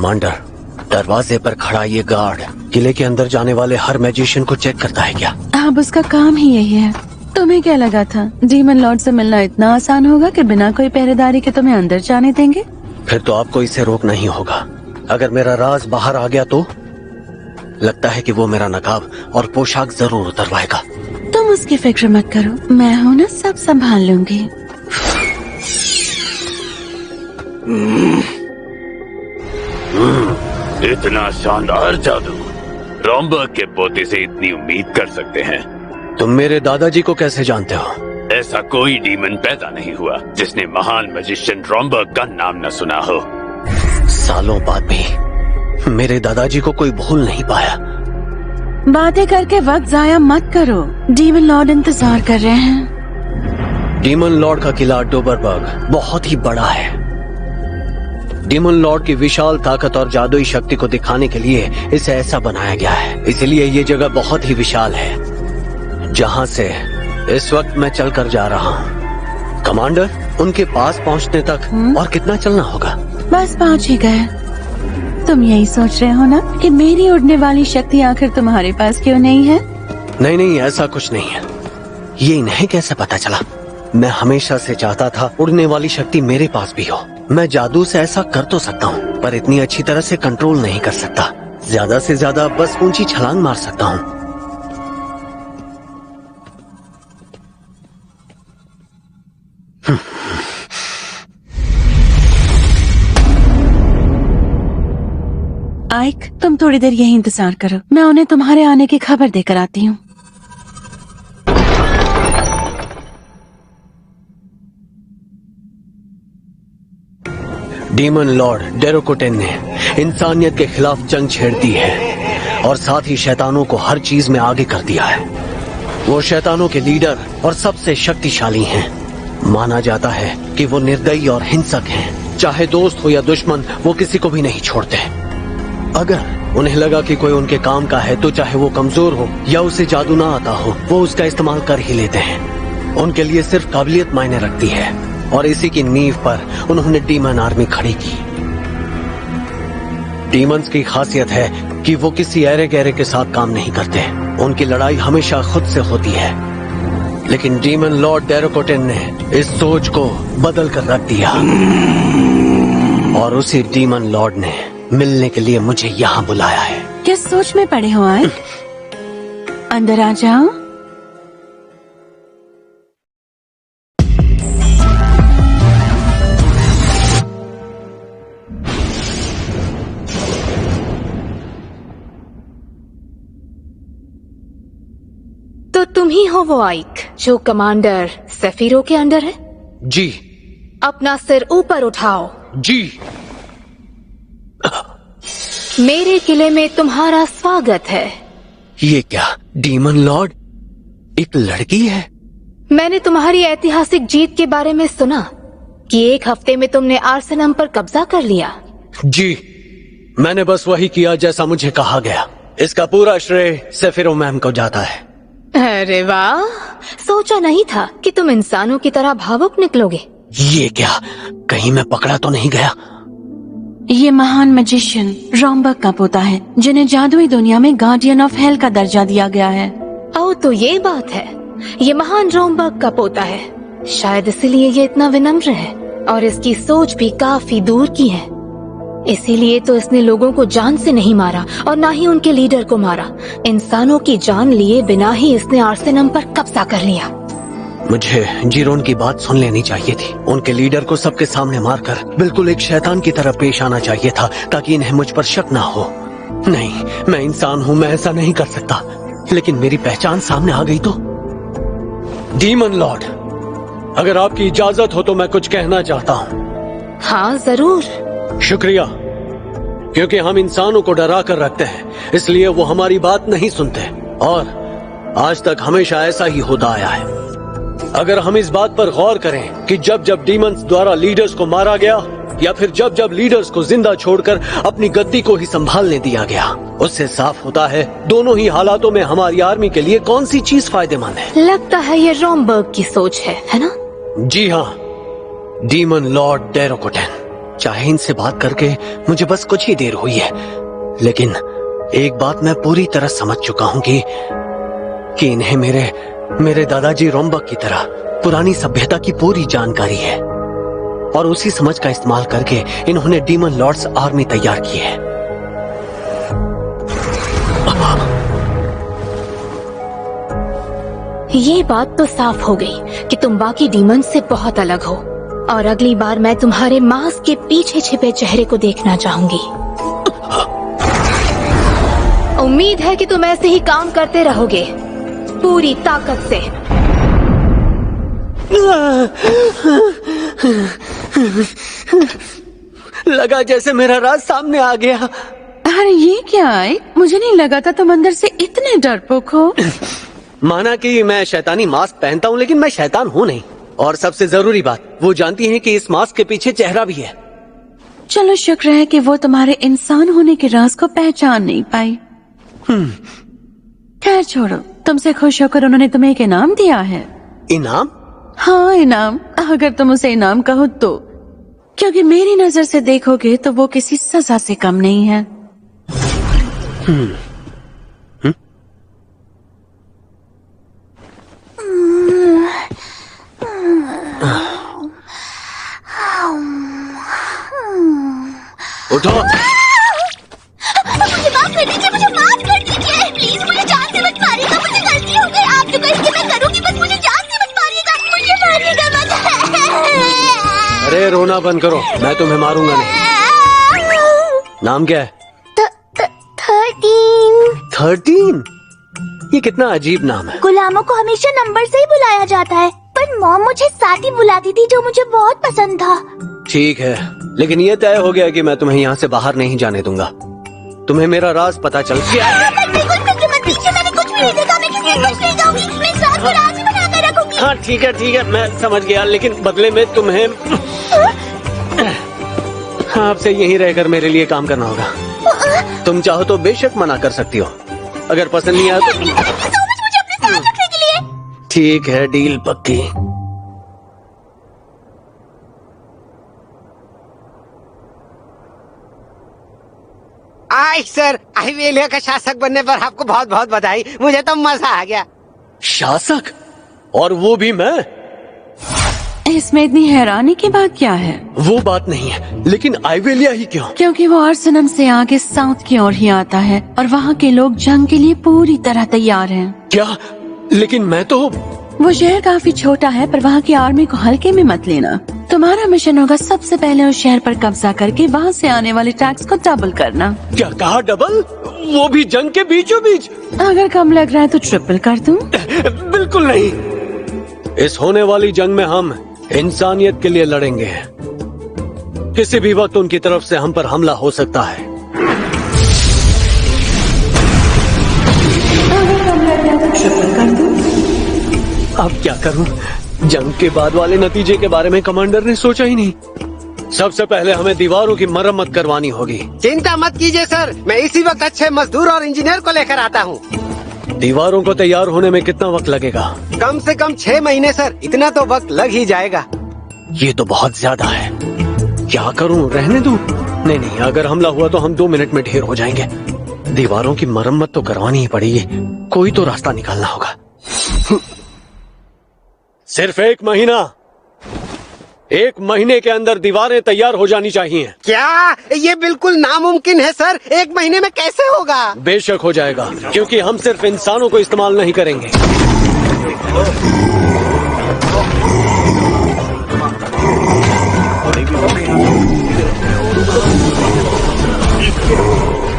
Commander, दरवाजे पर खड़ा ये गार्ड किले के अंदर जाने वाले हर मैजिशियन को चेक करता है क्या? अब उसका काम ही यही है। तुम्हें क्या लगा था डीमन लॉर्ड से मिलना इतना आसान होगा कि बिना कोई पहरेदारी के तुम्हें अंदर जाने देंगे? फिर तो आपको इसे रोकना ही होगा। अगर मेरा राज बाहर आ गया तो लगता है कि वो मेरा नकाब और पोशाक जरूर उतरवाएगा। तुम उसकी फिक्र मत करो, मैं हूँ ना, सब संभाल लूंगी। इतना शानदार जादू रॉम्बर्ग के पोते से इतनी उम्मीद कर सकते हैं? तुम मेरे दादाजी को कैसे जानते हो? ऐसा कोई डीमन पैदा नहीं हुआ जिसने महान मैजिशियन रॉम्बर्ग का नाम न सुना हो। सालों बाद भी मेरे दादाजी को कोई भूल नहीं पाया। बातें करके वक्त जाया मत करो, डीमन लॉर्ड इंतजार कर रहे हैं। डीमन लॉर्ड का किला डोबरबर्ग बहुत ही बड़ा है। डीमन लॉर्ड की विशाल ताकत और जादुई शक्ति को दिखाने के लिए इसे ऐसा बनाया गया है। इसलिए ये जगह बहुत ही विशाल है जहाँ से इस वक्त मैं चलकर जा रहा हूँ। कमांडर, उनके पास पहुँचने तक और कितना चलना होगा? बस पहुँच ही गए। तुम यही सोच रहे हो ना कि मेरी उड़ने वाली शक्ति आखिर तुम्हारे पास क्यों नहीं है? नहीं नहीं, ऐसा कुछ नहीं है। ये इन्हें कैसे पता चला? मैं हमेशा से चाहता था उड़ने वाली शक्ति मेरे पास भी हो। मैं जादू से ऐसा कर तो सकता हूँ, पर इतनी अच्छी तरह से कंट्रोल नहीं कर सकता। ज्यादा से ज्यादा बस ऊंची छलांग मार सकता हूँ। आइक, तुम थोड़ी देर यही इंतजार करो, मैं उन्हें तुम्हारे आने की खबर देकर आती हूँ। डीमन लॉर्ड डेरोकोटेन ने इंसानियत के खिलाफ जंग छेड़ दी है और साथ ही शैतानों को हर चीज में आगे कर दिया है। वो शैतानों के लीडर और सबसे शक्तिशाली हैं। माना जाता है कि वो निर्दयी और हिंसक हैं। चाहे दोस्त हो या दुश्मन, वो किसी को भी नहीं छोड़ते। अगर उन्हें लगा कि कोई उनके काम का है तो चाहे वो कमजोर हो या उसे जादू ना आता हो, वो उसका इस्तेमाल कर ही लेते हैं। उनके लिए सिर्फ काबिलियत मायने रखती है और इसी की नींव पर उन्होंने डीमन आर्मी खड़ी की। डीमंस की खासियत है कि वो किसी ऐरे गहरे के साथ काम नहीं करते। उनकी लड़ाई हमेशा खुद से होती है। लेकिन डीमन लॉर्ड डेरोकोटेन ने इस सोच को बदल कर रख दिया और उसी डीमन लॉर्ड ने मिलने के लिए मुझे यहाँ बुलाया है। किस सोच में पड़े हो आइक? अंदर आ जाओ। तो तुम ही हो वो आइक जो कमांडर सेफिरो के अंडर है? जी। अपना सिर ऊपर उठाओ। जी। मेरे किले में तुम्हारा स्वागत है। ये क्या, डीमन लॉर्ड एक लड़की है? मैंने तुम्हारी ऐतिहासिक जीत के बारे में सुना कि 1 हफ्ते में तुमने आर्सेनम पर कब्जा कर लिया। जी, मैंने बस वही किया जैसा मुझे कहा गया। इसका पूरा श्रेय सेफिरो मैम को जाता है। अरे वाह, सोचा नहीं था कि तुम इंसानों की तरह भावुक निकलोगे। ये क्या, कहीं मैं पकड़ा तो नहीं गया? ये महान मैजिशियन रॉम्बर्ग का पोता है जिन्हें जादुई दुनिया में गार्डियन ऑफ हेल का दर्जा दिया गया है। ओह, तो ये बात है। ये महान रॉम्बर्ग का पोता है, शायद इसीलिए ये इतना विनम्र है और इसकी सोच भी काफी दूर की है। इसीलिए तो इसने लोगों को जान से नहीं मारा और ना ही उनके लीडर को मारा। इंसानों की जान लिए बिना ही इसने आर्सेनम पर कब्जा कर लिया। मुझे जीरोन की बात सुन लेनी चाहिए थी। उनके लीडर को सबके सामने मारकर बिल्कुल एक शैतान की तरह पेश आना चाहिए था ताकि इन्हें मुझ पर शक ना हो। नहीं, मैं इंसान हूँ, मैं ऐसा नहीं कर सकता। लेकिन मेरी पहचान सामने आ गई तो। डीमन लॉर्ड, अगर आपकी इजाजत हो तो मैं कुछ कहना चाहता हूँ। हाँ जरूर। शुक्रिया, क्योंकि हम इंसानों को डरा कर रखते हैं, इसलिए वो हमारी बात नहीं सुनते और आज तक हमेशा ऐसा ही होता आया है। अगर हम इस बात पर गौर करें कि जब जब डीमंस द्वारा लीडर्स को मारा गया या फिर जब जब लीडर्स को जिंदा छोड़कर अपनी गद्दी को ही संभालने दिया गया, उससे साफ होता है दोनों ही हालातों में हमारी आर्मी के लिए कौन सी चीज फायदेमंद है। लगता है ये रॉम्बर्ग की सोच है ना? जी हाँ, डीमन लॉर्ड डेरोकोटेन। चाहे इनसे बात करके मुझे बस कुछ ही देर हुई है, लेकिन एक बात मैं पूरी तरह समझ चुका हूं कि इन्हें मेरे दादाजी रोम्बक की तरह पुरानी सभ्यता की पूरी जानकारी है, और उसी समझ का इस्तेमाल करके इन्होंने डीमन लॉर्ड्स आर्मी तैयार की है। ये बात तो साफ हो गई कि तुम बाकी डीमन से बहुत अलग हो, और अगली बार मैं तुम्हारे मास्क के पीछे छिपे चेहरे को देखना चाहूंगी। उम्मीद है कि तुम ऐसे ही काम करते रहोगे पूरी ताकत से। लगा जैसे मेरा राज सामने आ गया। अरे ये क्या है? मुझे नहीं लगा था तुम अंदर से इतने डरपोक हो। माना कि मैं शैतानी मास्क पहनता हूँ, लेकिन मैं शैतान हूँ नहीं। और सबसे जरूरी बात, वो जानती हैं कि इस मास्क के पीछे चेहरा भी है। चलो शुक्र है कि वो तुम्हारे इंसान होने के राज को पहचान नहीं पाई। खैर छोड़ो, तुमसे खुश होकर उन्होंने तुम्हें एक इनाम दिया है। इनाम? हाँ इनाम, अगर तुम उसे इनाम कहो तो, क्योंकि मेरी नजर से देखोगे तो वो किसी सजा से कम नहीं है। उठो। मुझे माफ कर दीजिए, मुझे माफ कर दीजिए प्लीज, मुझे जान से मत मारिएगा, मुझे गलती हो गई। आप जो कहेंगे मैं करूंगी, बस मुझे जान से मत मारिएगा, मुझे मारिएगा मत। अरे रोना बंद करो, मैं तुम्हें मारूंगा नहीं। नाम क्या है? 13? ये कितना अजीब नाम है। गुलामों को हमेशा नंबर से ही बुलाया जाता है, पर मॉम मुझे साथी बुलाती थी जो मुझे बहुत पसंद था। ठीक है, लेकिन ये तय हो गया कि मैं तुम्हें यहाँ से बाहर नहीं जाने दूंगा। तुम्हें मेरा राज पता चल गया। बिल्कुल फिक्र मत कीजिए, मैंने कुछ भी नहीं देखा, मैं किसी को कुछ नहीं जाऊंगी, मैं इस राज को राज ही बना कर रखूंगी। हाँ ठीक है, मैं समझ गया, लेकिन बदले में तुम्हें आपसे यहीं रहकर मेरे लिए काम करना होगा। तुम चाहो तो बेशक मना कर सकती हो, अगर पसंद नहीं आया तो। मुझे अपने साथ रखने के लिए। ठीक है, डील पक्की। सर, आइवेलिया का शासक बनने पर आपको बहुत बहुत बधाई, मुझे तो मजा आ गया। शासक? और वो भी मैं? इसमें इतनी हैरानी की बात क्या है? वो बात नहीं है, लेकिन आइवेलिया ही क्यों? क्योंकि वो आर्सेनम से आगे साउथ की ओर ही आता है, और वहाँ के लोग जंग के लिए पूरी तरह तैयार हैं। क्या? लेकिन मैं तो। वो शहर काफी छोटा है, पर वहाँ की आर्मी को हल्के में मत लेना। तुम्हारा मिशन होगा सबसे पहले उस शहर पर कब्जा करके वहाँ से आने वाले टैक्स को डबल करना। क्या कहा? डबल? वो भी जंग के बीचों बीच? अगर कम लग रहा है तो ट्रिपल कर दूं? बिल्कुल नहीं। इस होने वाली जंग में हम इंसानियत के लिए लड़ेंगे। किसी भी वक्त उनकी तरफ से हम पर हमला हो सकता है। अगर कम लग रहा है तो ट्रिपल कर दूं? अब क्या करूं? जंग के बाद वाले नतीजे के बारे में कमांडर ने सोचा ही नहीं। सबसे पहले हमें दीवारों की मरम्मत करवानी होगी। चिंता मत कीजिए सर, मैं इसी वक्त अच्छे मजदूर और इंजीनियर को लेकर आता हूँ। दीवारों को तैयार होने में कितना वक्त लगेगा? कम से कम 6 महीने सर, इतना तो वक्त लग ही जाएगा। ये तो बहुत ज्यादा है। क्या करूं? रहने दूं? नहीं, अगर हमला हुआ तो हम 2 मिनट में ढेर हो जाएंगे। दीवारों की मरम्मत तो करवानी ही पड़ेगी, कोई तो रास्ता निकालना होगा। सिर्फ 1 महीना। 1 महीने के अंदर दीवारें तैयार हो जानी चाहिए। क्या? ये बिल्कुल नामुमकिन है सर, 1 महीने में कैसे होगा? बेशक हो जाएगा, क्योंकि हम सिर्फ इंसानों को इस्तेमाल नहीं करेंगे।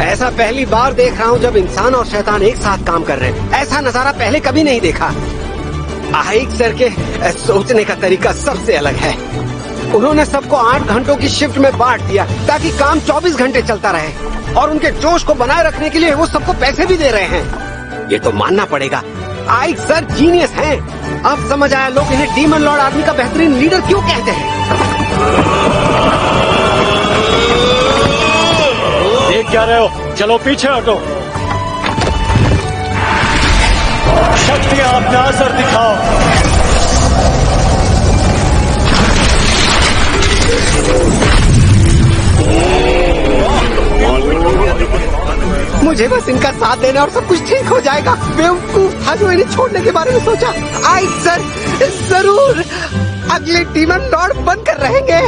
ऐसा पहली बार देख रहा हूँ जब इंसान और शैतान एक साथ काम कर रहे हैं। ऐसा नजारा पहले कभी नहीं देखा। आइक सर के सोचने का तरीका सबसे अलग है। उन्होंने सबको 8 घंटों की शिफ्ट में बांट दिया ताकि काम 24 घंटे चलता रहे, और उनके जोश को बनाए रखने के लिए वो सबको पैसे भी दे रहे हैं। ये तो मानना पड़ेगा, आइक सर जीनियस हैं। अब समझ आया लोग इन्हें डीमन लॉर्ड आर्मी का बेहतरीन लीडर क्यों कहते हैं। देख क्या रहे हो? चलो पीछे हटो। शक्ति अपना असर दिखाओ। मुझे बस इनका साथ देना और सब कुछ ठीक हो जाएगा। बेवकूफ था जो इन्हें छोड़ने के बारे में सोचा। आई सर, जरूर अगले डीमन लॉर्ड बनकर रहेंगे।